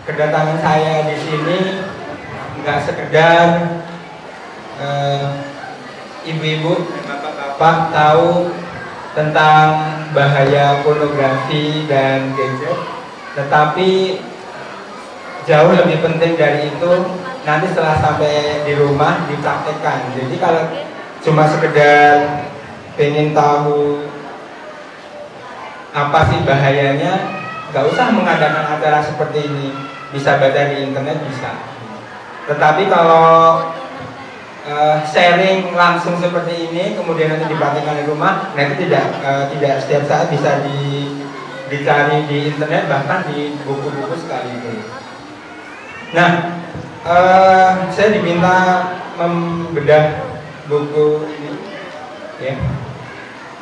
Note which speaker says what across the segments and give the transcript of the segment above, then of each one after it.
Speaker 1: kedatangan saya di sini nggak sekedar ibu-ibu dan bapak-bapak tahu tentang bahaya pornografi dan gadget, tetapi jauh lebih penting dari itu nanti setelah sampai di rumah dipraktekkan. Jadi kalau cuma sekedar pengen tahu apa sih bahayanya, nggak usah mengadakan acara seperti ini, bisa baca di internet bisa. Tetapi kalau sharing langsung seperti ini kemudian nanti dipraktikkan di rumah, nanti tidak setiap saat bisa dicari di internet, bahkan di buku-buku sekaligus. Nah, saya diminta membedah buku ini, ya,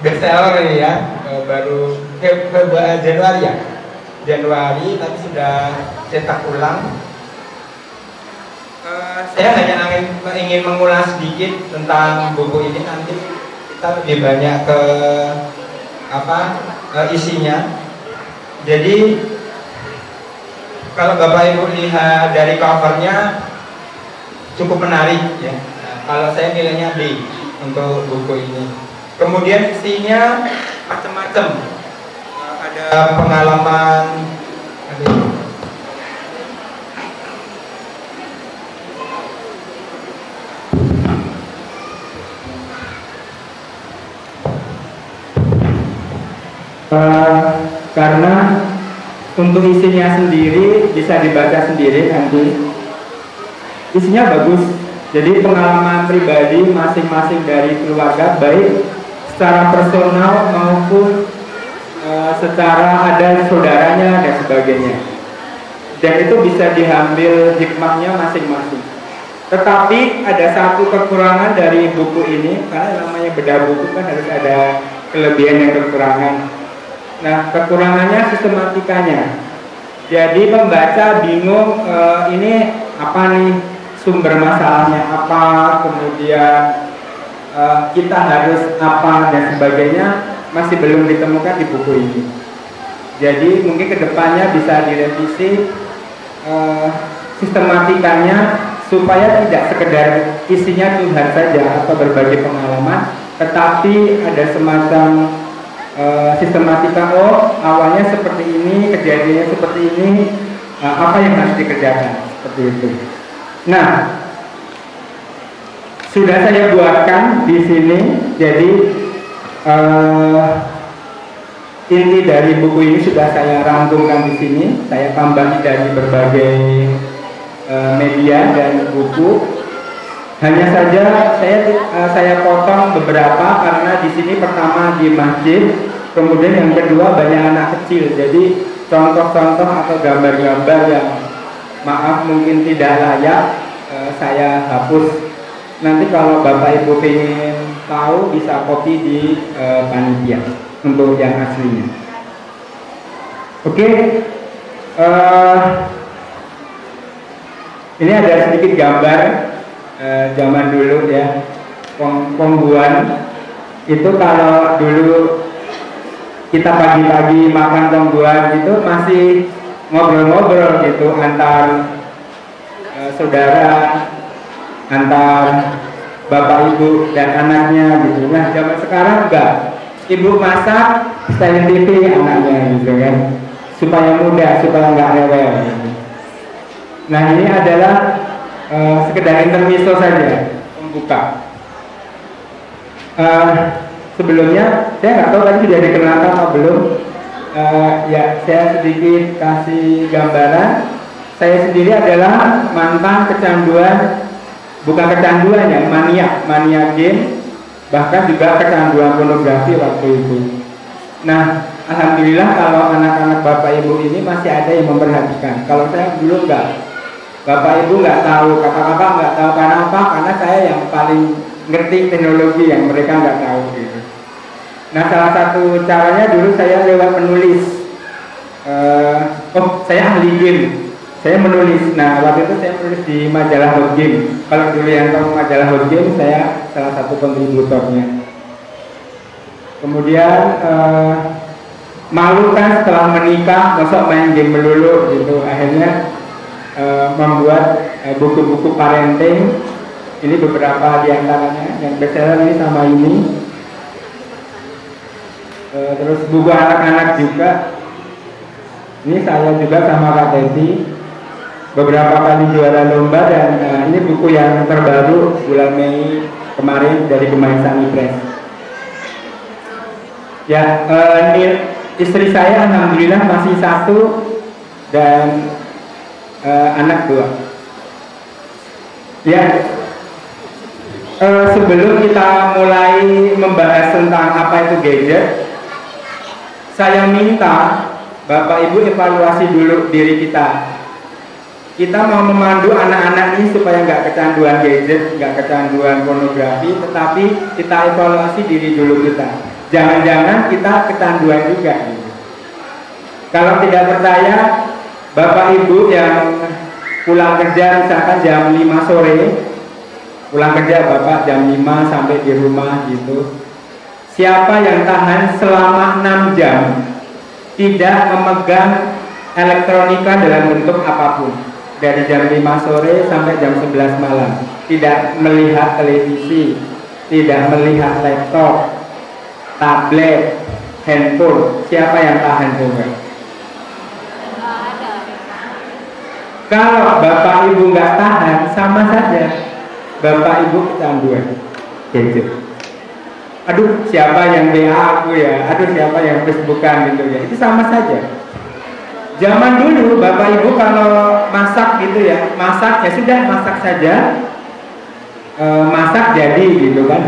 Speaker 1: bestseller ini ya, baru Januari, tapi sudah cetak ulang. Saya hanya ingin mengulas sedikit tentang buku ini, nanti kita lebih banyak ke isinya. Jadi kalau Bapak Ibu lihat dari covernya cukup menarik ya. Nah, kalau saya nilainya B untuk buku ini. Kemudian isinya macam-macam. Ada pengalaman, karena untuk isinya sendiri bisa dibaca sendiri nanti. Isinya bagus. Jadi pengalaman pribadi masing-masing dari keluarga, baik secara personal maupun secara ada saudaranya dan sebagainya. Dan itu bisa diambil hikmahnya masing-masing. Tetapi ada satu kekurangan dari buku ini, karena namanya bedah buku kan harus ada kelebihan dan kekurangan. Nah, kekurangannya sistematikanya. Jadi pembaca bingung ini apa nih sumber masalahnya apa, kemudian kita harus apa dan sebagainya masih belum ditemukan di buku ini. Jadi mungkin kedepannya bisa direvisi sistematikanya supaya tidak sekedar isinya curhat saja atau berbagi pengalaman, tetapi ada semacam sistematika. Oh, awalnya seperti ini, kejadiannya seperti ini, apa yang harus dikerjakan, seperti itu. Nah, sudah saya buatkan di sini. Jadi inti dari buku ini sudah saya rangkumkan di sini. Saya tambah dari berbagai media dan buku. Hanya saja saya potong beberapa karena di sini pertama di masjid, kemudian yang kedua banyak anak kecil. Jadi contoh-contoh atau gambar-gambar yang maaf mungkin tidak layak saya hapus. Nanti kalau Bapak Ibu ingin tahu bisa copy di panitia untuk yang aslinya. Oke, ini ada sedikit gambar. Zaman dulu ya, pongguan itu kalau dulu kita pagi-pagi makan pongguan itu masih ngobrol-ngobrol gitu antar saudara, antar bapak ibu dan anaknya gitu. Nah, zaman sekarang enggak, ibu masak setelin TV anaknya gitu kan, supaya mudah, supaya nggak rewel gitu. Nah, ini adalah sekedar intermezzo saja, pembuka. Sebelumnya saya nggak tahu tadi sudah dikenalkan atau belum. Ya, saya sedikit kasih gambaran. Saya sendiri adalah mantan kecanduan, bukan kecanduan ya, mania game, bahkan juga kecanduan pornografi waktu itu. Nah, alhamdulillah kalau anak-anak bapak ibu ini masih ada yang memperhatikan. Kalau saya dulu enggak. Bapak ibu nggak tahu, kakak-kakak nggak tahu karena apa? Karena saya yang paling ngerti teknologi yang mereka nggak tahu gitu. Nah, salah satu caranya dulu saya lewat menulis. Saya ahli game, saya menulis. Nah, waktu itu saya menulis di majalah Hot Game. Kalau dulu yang tahu majalah Hot Game, saya salah satu kontributornya. Kemudian malu kan setelah menikah, masa main game melulu gitu. Akhirnya membuat buku-buku parenting. Ini beberapa diantaranya yang bestseller ini sama ini. Terus buku anak-anak juga. Ini saya juga sama Kak Teti. Beberapa kali juara lomba dan ini buku yang terbaru bulan Mei kemarin dari Kemahisan Press. Ya, istri saya alhamdulillah masih 1 dan anak 2. Ya. Sebelum kita mulai membahas tentang apa itu gadget, saya minta Bapak Ibu evaluasi dulu diri kita. Kita mau memandu anak-anak ini supaya nggak kecanduan gadget, nggak kecanduan pornografi, tetapi kita evaluasi diri dulu kita. Jangan-jangan kita kecanduan juga. Kalau tidak percaya, Bapak Ibu yang pulang kerja misalkan jam 5 sore, pulang kerja Bapak jam 5 sampai di rumah gitu. Siapa yang tahan selama 6 jam tidak memegang elektronika dalam bentuk apapun, dari jam 5 sore sampai jam 11 malam, tidak melihat televisi, tidak melihat laptop, tablet, handphone, siapa yang tahan coba? Kalau Bapak Ibu nggak tahan, sama saja Bapak Ibu kecanduan gadget. Aduh, siapa yang WA aku ya? Aduh, siapa yang Facebookan gitu ya? Itu sama saja. Zaman dulu Bapak Ibu kalau masak gitu ya, masak ya sudah masak saja, masak jadi gitu kan,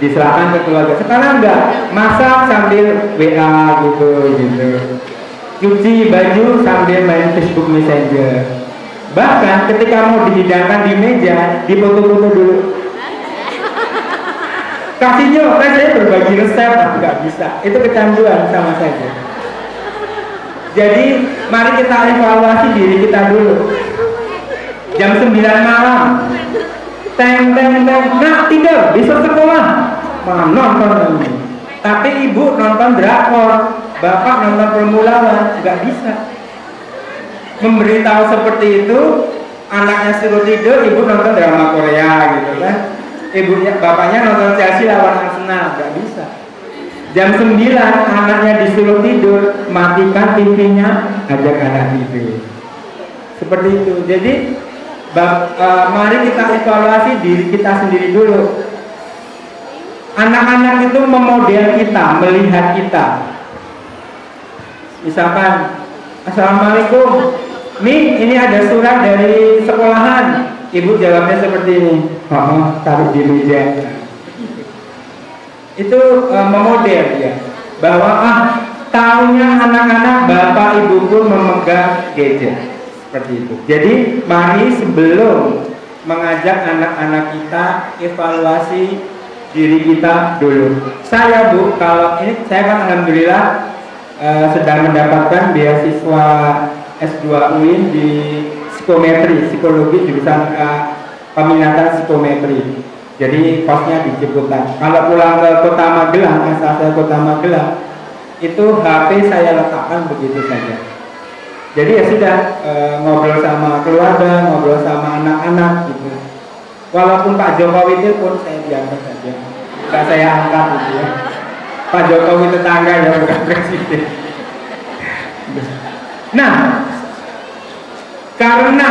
Speaker 1: diserahkan ke keluarga. Sekarang enggak, masak sambil WA gitu. Cuci baju sambil main Facebook Messenger. Bahkan ketika mau dihidangkan di meja, dipoto-foto dulu. Kasihnya, saya berbagi resep, nggak bisa. Itu kecanduan sama saja. Jadi, mari kita evaluasi diri kita dulu. Jam 9 malam, nah tidur, besok sekolah, nonton. Tapi ibu nonton drakor, bapak nonton Formula One, nggak bisa. Memberitahu seperti itu, anaknya suruh tidur, ibu nonton drama Korea gitu kan, bapaknya nonton Chelsea lawan Arsenal, nggak bisa. Jam 9 anaknya disuruh tidur, matikan TV-nya, ajak anak tidur. Seperti itu. Jadi mari kita evaluasi diri kita sendiri dulu. Anak-anak itu memodel kita, melihat kita. Misalkan, Assalamualaikum, Mi, ini ada surat dari sekolahan. Ibu jawabnya seperti ini, taruh di meja. Itu memodel ya, bahwa tahunya anak-anak bapak ibu pun memegang gadget. Seperti itu. Jadi mari sebelum mengajak anak-anak kita, evaluasi diri kita dulu. Saya Bu, kalau ini saya kan alhamdulillah sedang mendapatkan beasiswa S2 UIN di psikologi jurusan peminatan psikometri. Jadi kosnya di Ciputat. Kalau pulang ke Kota Magelang, asal saya Kota Magelang, itu HP saya letakkan begitu saja. Jadi ya sudah, ngobrol sama keluarga, ngobrol sama anak-anak gitu. Walaupun Pak Jokowi telepon, saya diangkat saja. Nggak saya angkat gitu ya. Pak Jokowi tetangga ya, bukan presiden. Nah, karena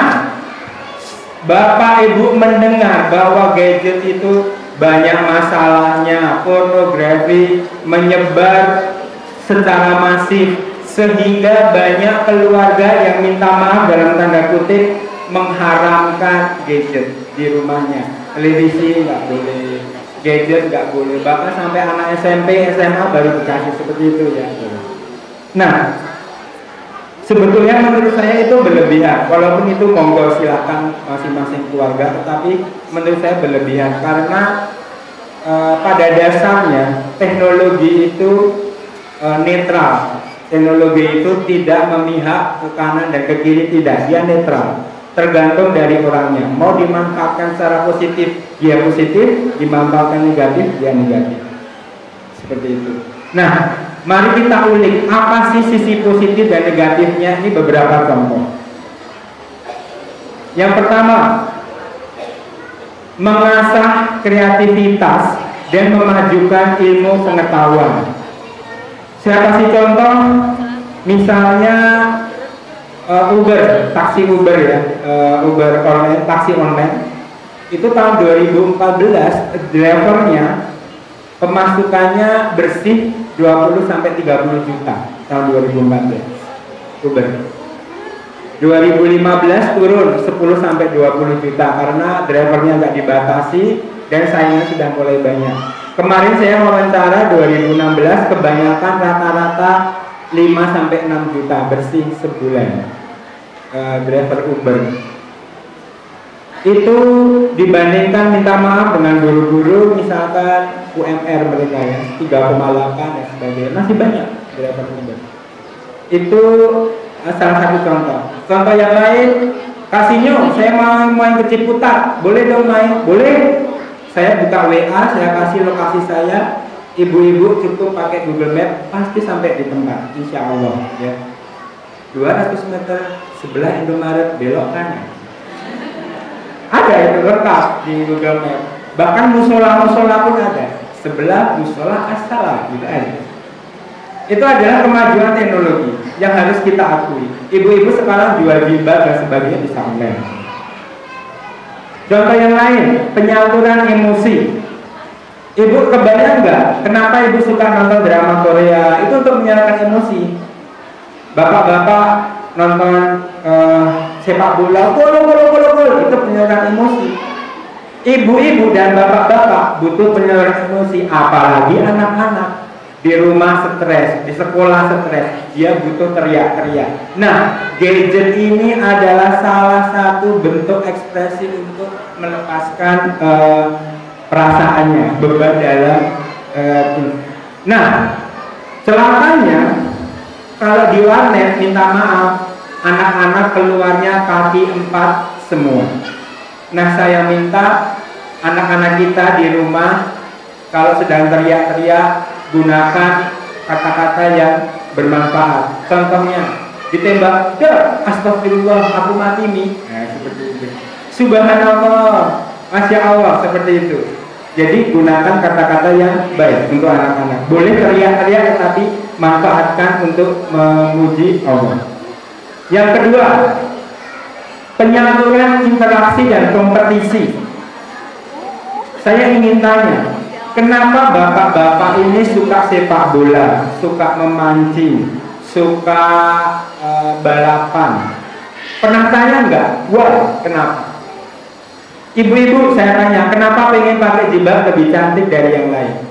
Speaker 1: Bapak Ibu mendengar bahwa gadget itu banyak masalahnya, pornografi menyebar secara masif, sehingga banyak keluarga yang minta maaf dalam tanda kutip mengharamkan gadget di rumahnya. Televisi nggak boleh, gadget nggak boleh, bahkan sampai anak SMP, SMA baru dikasih seperti itu ya. Nah, sebetulnya menurut saya itu berlebihan, walaupun itu monggo silakan masing-masing keluarga, tetapi menurut saya berlebihan karena pada dasarnya teknologi itu netral. Teknologi itu tidak memihak ke kanan dan ke kiri, tidak, dia netral. Tergantung dari orangnya. Mau dimanfaatkan secara positif, dia positif, dimanfaatkan negatif, dia negatif. Seperti itu. Nah, mari kita ulik apa sih sisi positif dan negatifnya. Ini beberapa contoh. Yang pertama, mengasah kreativitas dan memajukan ilmu pengetahuan. Saya kasih contoh, misalnya Uber, taksi Uber ya, Uber online, taksi online. Itu tahun 2014 drivernya pemasukannya bersih 20-30 juta tahun 2014 Uber. 2015 turun 10-20 juta karena drivernya nggak dibatasi dan saingnya sudah mulai banyak. Kemarin saya wawancara 2016 kebanyakan rata-rata 5-6 juta bersih sebulan driver Uber. Itu dibandingkan minta maaf dengan guru-guru misalkan UMR mereka ya 3,8 dan sebagainya, masih banyak driver Uber. Itu salah satu contoh. Contoh yang lain, kasino, saya mau main ke Ciputat, boleh dong main? Boleh. Saya buka WA, saya kasih lokasi saya, ibu-ibu cukup pakai Google Map, pasti sampai di tempat, insya Allah ya. 200 meter sebelah Indomaret, belok kanan. Ada itu lengkap di Google Map. Bahkan musola-musola pun ada. Sebelah musola As-Salam gitu aja. Itu adalah kemajuan teknologi yang harus kita akui. Ibu-ibu sekarang jual jilbab dan sebagainya bisa online. Contoh yang lain, penyaluran emosi. Ibu kebayang nggak kenapa ibu suka nonton drama Korea? Itu untuk menyalurkan emosi. Bapak-bapak nonton sepak bola, gol, itu penyaluran emosi. Ibu-ibu dan bapak-bapak butuh penyaluran emosi, apalagi anak-anak. Di rumah stres, di sekolah stres, dia butuh teriak-teriak. Nah, gadget ini adalah salah satu bentuk ekspresi untuk melepaskan perasaannya, beban dalam nah, celakanya kalau di warnet minta maaf, anak-anak keluarnya kaki 4 semua. Nah, saya minta anak-anak kita di rumah kalau sedang teriak-teriak gunakan kata-kata yang bermanfaat. Contohnya, ditembak, astagfirullah, aku mati nih. Nah, seperti itu. Subhanallah, masya Allah, seperti itu. Jadi gunakan kata-kata yang baik untuk anak-anak. Boleh teriak-teriak, tetapi manfaatkan untuk memuji Allah. Yang kedua, penyaluran interaksi dan kompetisi. Saya ingin tanya, kenapa bapak-bapak ini suka sepak bola, suka memancing, suka balapan? Pernah tanya nggak? Wah, kenapa? Ibu-ibu saya tanya, kenapa pengen pakai jilbab lebih cantik dari yang lain?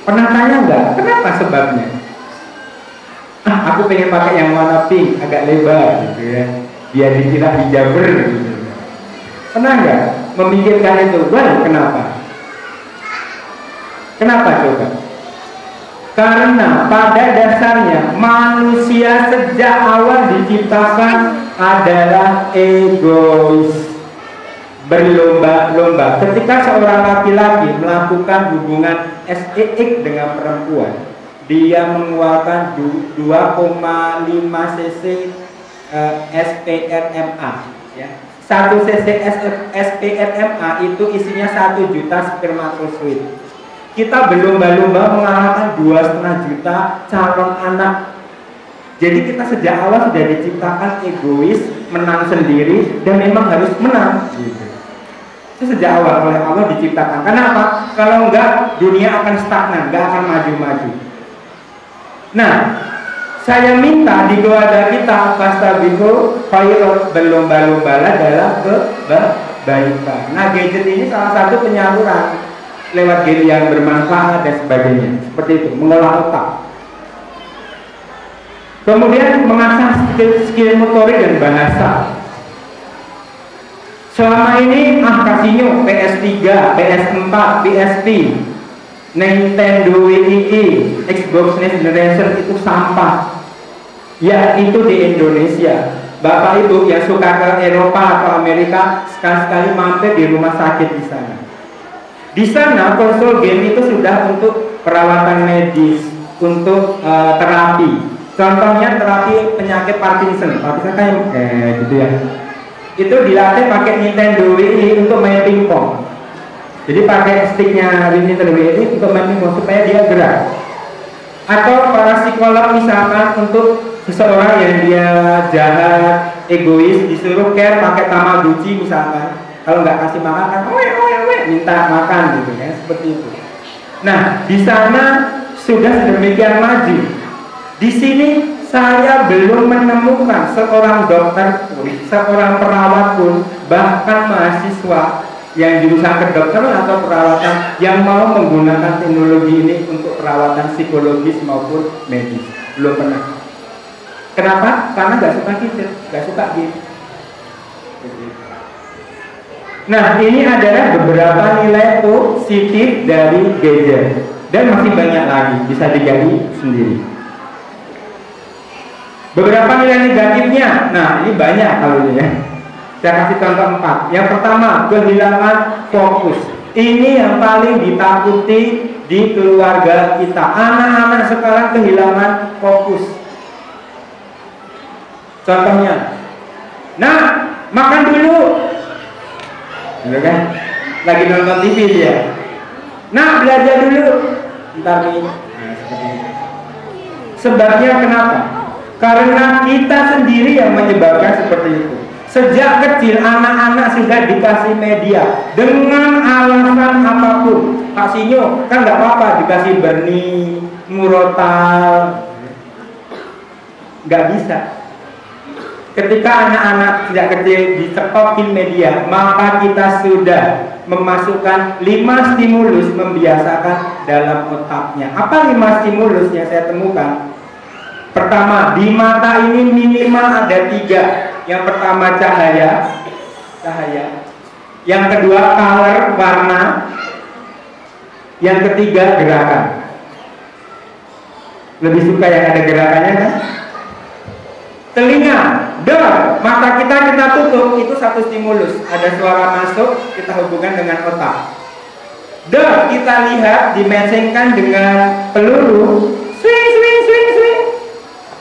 Speaker 1: Pernah tanya nggak? Kenapa sebabnya? Aku pengen pakai yang warna pink, agak lebar gitu ya, biar dikira hijaber gitu. Pernah nggak memikirkan itu? Wah, kenapa? Kenapa coba? Karena pada dasarnya manusia sejak awal diciptakan adalah egois, berlomba-lomba. Ketika seorang laki-laki melakukan hubungan SEX dengan perempuan, dia mengeluarkan 2,5 cc sperma ya. 1 cc sperma itu isinya 1 juta spermatozoid. Kita berlomba-lomba mengalahkan 2,5 juta calon anak. Jadi kita sejak awal sudah diciptakan egois, menang sendiri, dan memang harus menang. Itu sejak awal oleh Allah diciptakan. Kenapa? Kalau enggak, dunia akan stagnan, enggak akan maju-maju. Nah, saya minta di keluarga kita fastabiqul khairat, berlomba-lombalah dalam kebaikan. Nah, gadget ini salah satu penyaluran lewat game yang bermanfaat dan sebagainya, seperti itu, mengolah otak. Kemudian mengasah skill motorik dan bahasa. Selama ini kasino, PS3, PS4, PSP, Nintendo Wii, Xbox Next Generation itu sampah. Ya, itu di Indonesia. Bapak Ibu yang suka ke Eropa atau Amerika, sekali-sekali mampir di rumah sakit di sana. Di sana konsol game itu sudah untuk perawatan medis, untuk terapi. Contohnya terapi penyakit Parkinson. Parkinson kan gitu ya. itu dilatih pakai Nintendo Wii untuk main pingpong. Jadi pakai sticknya Nintendo Wii ini untuk main pingpong supaya dia gerak. Atau para psikolog misalkan untuk seseorang yang dia jahat, egois, disuruh care pakai Tamagotchi misalkan. Kalau nggak kasih makan kan, minta makan gitu ya, seperti itu. Nah, di sana sudah sedemikian maju. Di sini saya belum menemukan seorang dokter pun, seorang perawat pun, bahkan mahasiswa yang jurusan kedokteran atau perawatan yang mau menggunakan teknologi ini untuk perawatan psikologis maupun medis. Belum pernah. Kenapa? Karena nggak suka gadget, nggak suka game. Nah, ini adalah beberapa nilai positif dari gadget dan masih banyak lagi, bisa digali sendiri. Beberapa nilai negatifnya, nah ini banyak kalau ini ya. Saya kasih contoh 4. Yang pertama, kehilangan fokus. Ini yang paling ditakuti di keluarga kita. Anak-anak sekarang kehilangan fokus. Contohnya, nah makan dulu, gitu kan? Lagi nonton TV dia. Nah belajar dulu, ntar nih. Nah, seperti itu. Sebabnya kenapa? Karena kita sendiri yang menyebabkan seperti itu. Sejak kecil anak-anak sudah dikasih media dengan alasan apapun. Pak Sinyo kan nggak apa-apa dikasih Berni, Murotal, nggak bisa. Ketika anak-anak sejak kecil dicekokin media, maka kita sudah memasukkan 5 stimulus membiasakan dalam otaknya. Apa 5 stimulusnya saya temukan? Pertama, di mata ini minimal ada 3. Yang pertama cahaya. Yang kedua color, warna. Yang ketiga gerakan. Lebih suka yang ada gerakannya kan? Telinga, mata kita tutup, itu 1 stimulus. Ada suara masuk, kita hubungkan dengan otak. Kita lihat dimatchingkan dengan peluru. Swing.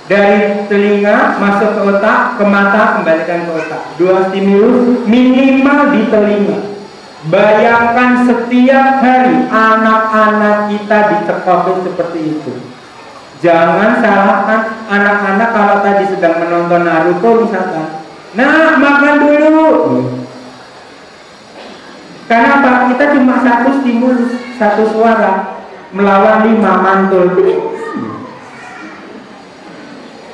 Speaker 1: Dari telinga masuk ke otak, ke mata kembalikan ke otak. 2 stimulus minimal di telinga. Bayangkan setiap hari anak-anak kita dicekokin seperti itu. Jangan salahkan anak-anak kalau tadi sedang menonton Naruto misalkan. Nah, makan dulu. Karena apa? Kita cuma 1 stimulus, 1 suara melawan 5 mantul.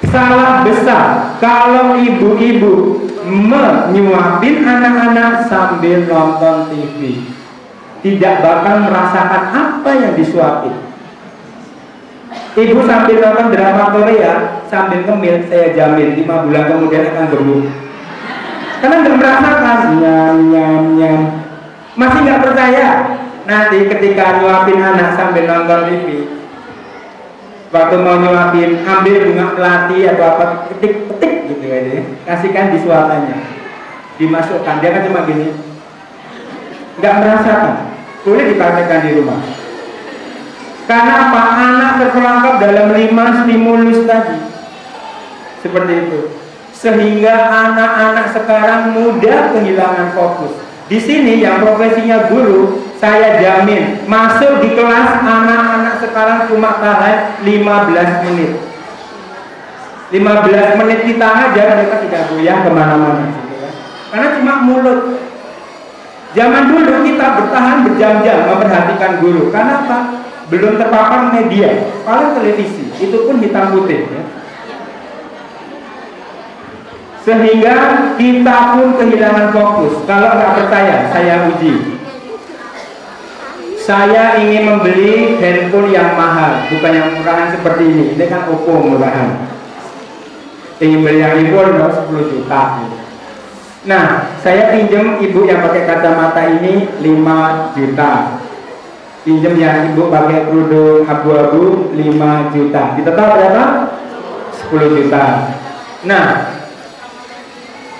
Speaker 1: Salah besar kalau ibu-ibu menyuapin anak-anak sambil nonton TV. Tidak bakal merasakan apa yang disuapin. Ibu sambil nonton drama Korea sambil ngemil, saya jamin 5 bulan kemudian akan gemuk. Karena nggak merasakan nyam. Masih nggak percaya? Nanti ketika nyuapin anak sambil nonton TV, waktu mau nyuapin, ambil bunga melati atau apa, petik gitu aja, kasihkan di suapannya, dimasukkan, dia kan cuma gini, nggak merasakan. Boleh dipraktekkan di rumah. Karena apa? Anak terperangkap dalam 5 stimulus tadi. Seperti itu. Sehingga anak-anak sekarang mudah kehilangan fokus. Di sini yang profesinya guru, saya jamin masuk di kelas anak-anak sekarang cuma tahan 15 menit. 15 menit kita aja mereka tidak goyang kemana-mana. Karena cuma mulut. Zaman dulu kita bertahan berjam-jam memperhatikan guru. Karena apa? Belum terpapar media, paling televisi, itu pun hitam putih ya. Sehingga kita pun kehilangan fokus. Kalau nggak percaya, saya uji. Saya ingin membeli handphone yang mahal, bukan yang murahan seperti ini. Ini kan Oppo murahan. Ingin beli yang iPhone 10 juta. Nah, saya pinjam ibu yang pakai kacamata ini 5 juta. Pinjam yang ibu pakai kerudung abu-abu 5 juta. Kita tahu berapa? 10 juta. Nah,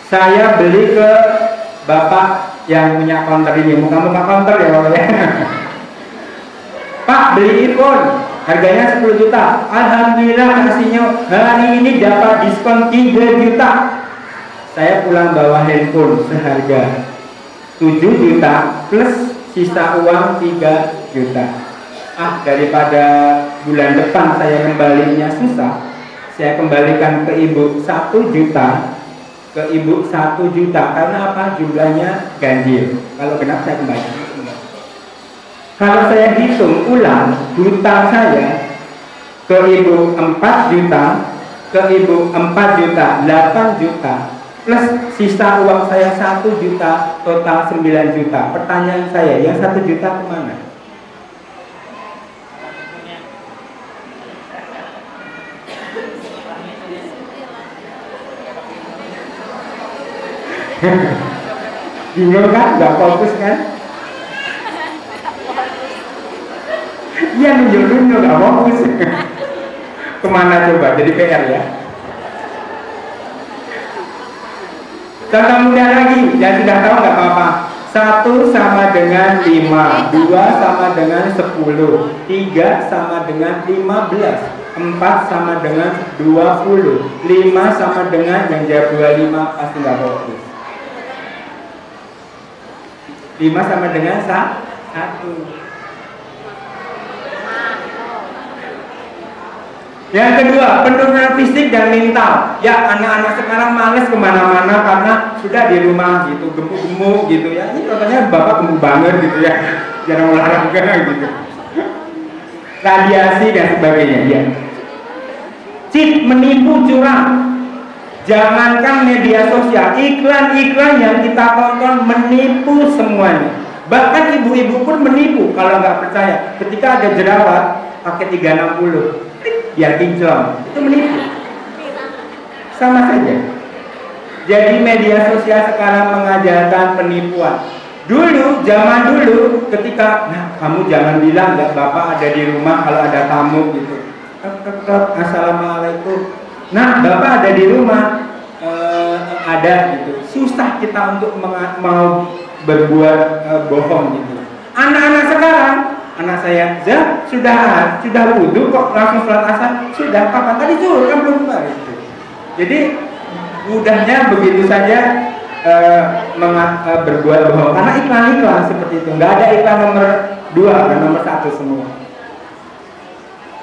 Speaker 1: saya beli ke bapak yang punya counter ini. Muka-muka counter ya Bapak ya. Pak, beli iPhone, harganya 10 juta. Alhamdulillah kasihnya hari ini dapat diskon 3 juta. saya pulang bawa handphone seharga 7 juta plus sisa uang 3 juta. Daripada bulan depan saya kembalinya susah, saya kembalikan ke ibu 1 juta, karena apa? Jumlahnya ganjil. Kalau genap saya kembalikan. Kalau saya hitung ulang hutang saya ke ibu 4 juta, ke ibu 4 juta, 8 juta, plus sisa uang saya 1 juta, total 9 juta. Pertanyaan saya, yang 1 juta kemana? Bingung kan? Gak fokus kan? Iya, nunjuk-nunjuk, gak fokus. Kemana coba? Jadi PR ya. Contoh mudah lagi, yang sudah tahu nggak apa-apa. 1 sama dengan 5, 2 sama dengan 10, 3 sama dengan 15, 4 sama dengan 20, 5 sama dengan, yang jawab 25 pasti nggak fokus. 5 sama dengan 1. Yang kedua, penurunan fisik dan mental. Ya, anak-anak sekarang males kemana-mana karena sudah di rumah gitu, gemuk-gemuk gitu ya. Ini contohnya bapak gemuk banget gitu ya, jarang olahraga gitu. Radiasi dan sebagainya. Ya. Cheat, menipu, curang. Jangankan media sosial, iklan-iklan yang kita tonton menipu semuanya. Bahkan ibu-ibu pun menipu. Kalau nggak percaya, ketika ada jerawat pakai 360. Biar kinclong, itu menipu. Sama saja. Jadi media sosial sekarang mengajarkan penipuan. Dulu, zaman dulu, ketika kamu jangan bilang nggak bapak ada di rumah kalau ada tamu gitu. Assalamualaikum. Nah, bapak ada di rumah, ada gitu. Susah kita untuk mau berbuat bohong gitu. Anak-anak sekarang, anak saya, sudah wudhu kok langsung sholat asar? Sudah, kapan? Tadi zuhur kan belum gitu. Jadi mudahnya begitu saja berbuat bohong. Karena iklan-iklan seperti itu, nggak ada iklan nomor 2 dan nomor 1 semua.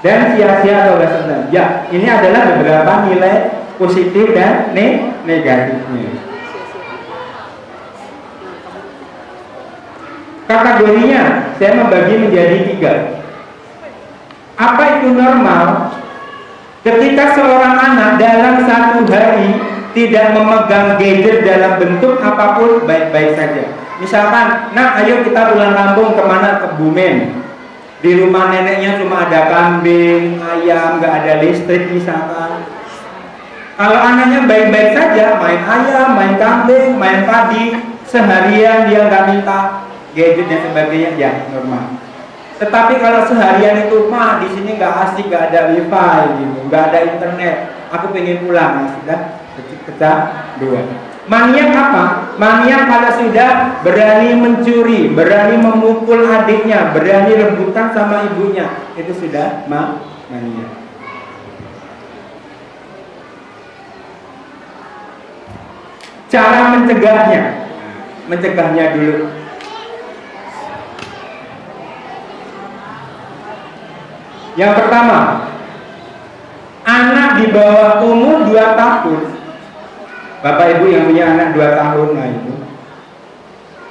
Speaker 1: Dan sia-sia atau senang. Ya, ini adalah beberapa nilai positif dan negatifnya. Kategorinya saya membagi menjadi 3. Apa itu normal? Ketika seorang anak dalam 1 hari tidak memegang gadget dalam bentuk apapun, baik-baik saja. Misalkan, ayo kita pulang kampung kemana? Ke Bumen. Di rumah neneknya cuma ada kambing, ayam, nggak ada listrik misalkan. Kalau anaknya baik-baik saja, main ayam, main kambing, main padi, seharian dia nggak minta gadget dan sebagainya, ya normal. Tetapi kalau seharian itu, di sini nggak asik, nggak ada wifi gitu, nggak ada internet, aku pengen pulang, sudah pecah 2. Maniak apa? Maniak kalau sudah berani mencuri, berani memukul adiknya, berani rebutan sama ibunya, itu sudah maniak. Cara mencegahnya dulu. Yang pertama, anak di bawah umur 2 tahun, bapak ibu yang punya anak 2 tahun, itu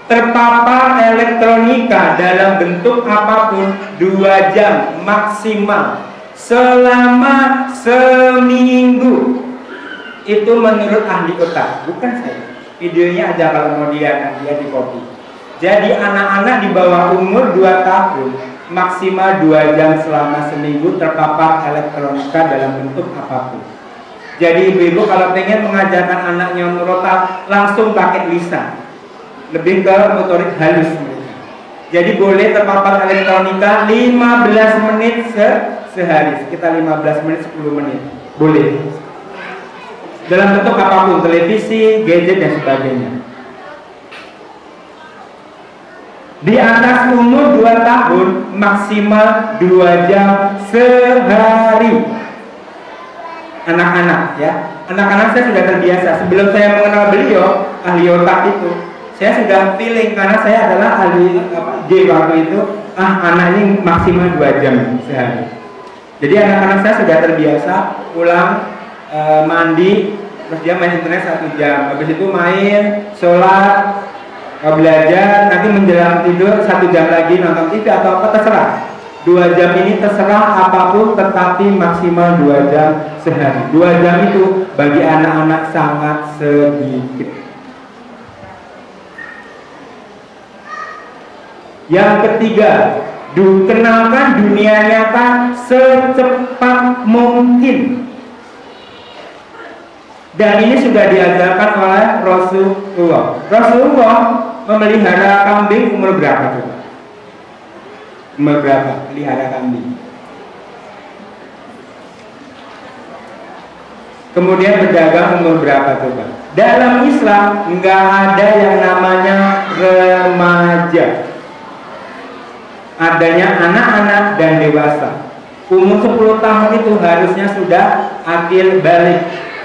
Speaker 1: terpapar elektronika dalam bentuk apapun 2 jam maksimal selama seminggu, itu menurut ahli otak, bukan saya. Videonya aja kalau mau dia di copy. Jadi anak-anak di bawah umur 2 tahun maksimal 2 jam selama seminggu terpapar elektronika dalam bentuk apapun. Jadi ibu-ibu kalau pengen mengajarkan anaknya merotak, langsung pakai lisan, lebih ke motorik halus. Jadi boleh terpapar elektronika 15 menit sehari, sekitar 15 menit 10 menit boleh, dalam bentuk apapun, televisi, gadget dan sebagainya. Di atas umur 2 tahun maksimal 2 jam sehari. anak-anak ya. Anak-anak saya sudah terbiasa. Sebelum saya mengenal beliau, ahli otak itu, saya sudah feeling karena saya adalah ahli J waktu itu. Anak ini maksimal 2 jam sehari. Jadi anak-anak saya sudah terbiasa pulang mandi, terus dia main internet 1 jam. Habis itu main, sholat, belajar, nanti menjelang tidur 1 jam lagi nonton TV atau apa terserah. 2 jam ini terserah apapun, tetapi maksimal 2 jam sehari. 2 jam itu bagi anak-anak sangat sedikit. Yang ketiga, kenalkan dunia nyata secepat mungkin. Dan ini sudah diajarkan oleh Rasulullah. Rasulullah memelihara kambing umur berapa coba? Umur berapa pelihara kambing? Kemudian berdagang umur berapa coba? Dalam Islam nggak ada yang namanya remaja. Adanya anak-anak dan dewasa. Umur 10 tahun itu harusnya sudah akil balik.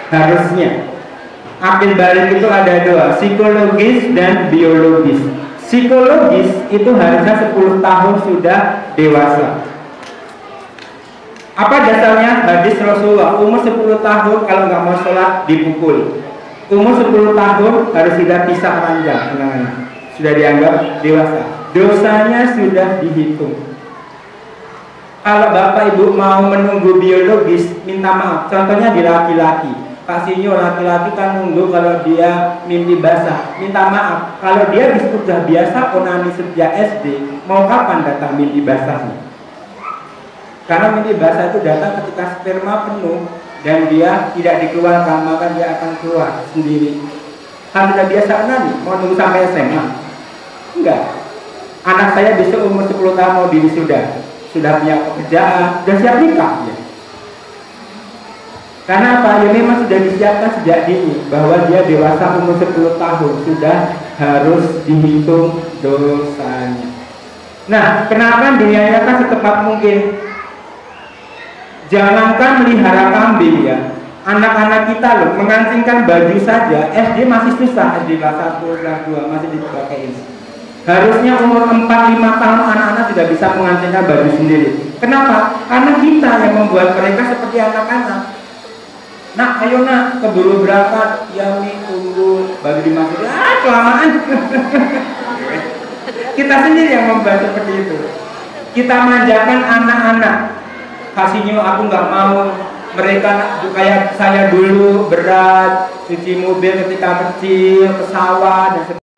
Speaker 1: Harusnya. Akil balik itu ada 2, psikologis dan biologis. Psikologis itu harusnya 10 tahun sudah dewasa. Apa dasarnya? Hadis Rasulullah, umur 10 tahun kalau nggak mau sholat dipukul. Umur 10 tahun harus sudah pisah ranjang, sudah dianggap dewasa. Dosanya sudah dihitung. Kalau bapak ibu mau menunggu biologis, minta maaf. Contohnya di laki-laki. Pak Sinyo, laki-laki kan nunggu kalau dia mimpi basah. Minta maaf, kalau dia sudah biasa onani sejak SD, mau kapan datang mimpi basahnya? Karena mimpi basah itu datang ketika sperma penuh dan dia tidak dikeluarkan, maka dia akan keluar sendiri. Kalau sudah biasa onani, mau nunggu sampai SMA? Enggak. Anak saya besok umur 10 tahun mau diwisuda, sudah punya pekerjaan, sudah siap nikah ya. Karena apa? Ya memang sudah disiapkan sejak dini bahwa dia dewasa umur 10 tahun sudah harus dihitung dosanya. Nah, kenapa dunia nyata secepat mungkin? Jangankan melihara kambing ya, anak-anak kita loh mengancingkan baju saja SD masih susah, SD kelas 1, kelas 2 masih dipakai. Harusnya umur 4-5 tahun anak-anak sudah bisa mengancingkan baju sendiri. Kenapa? Karena kita yang membuat mereka seperti anak-anak. Nak, ayo nak, keburu berangkat. Ya nih, tunggu, baru dimasukin. Kelamaan. Kita sendiri yang membuat seperti itu. Kita manjakan anak-anak. Kasihnya aku nggak mau. Mereka kayak saya dulu berat, cuci mobil ketika kecil, pesawat dan sebagainya.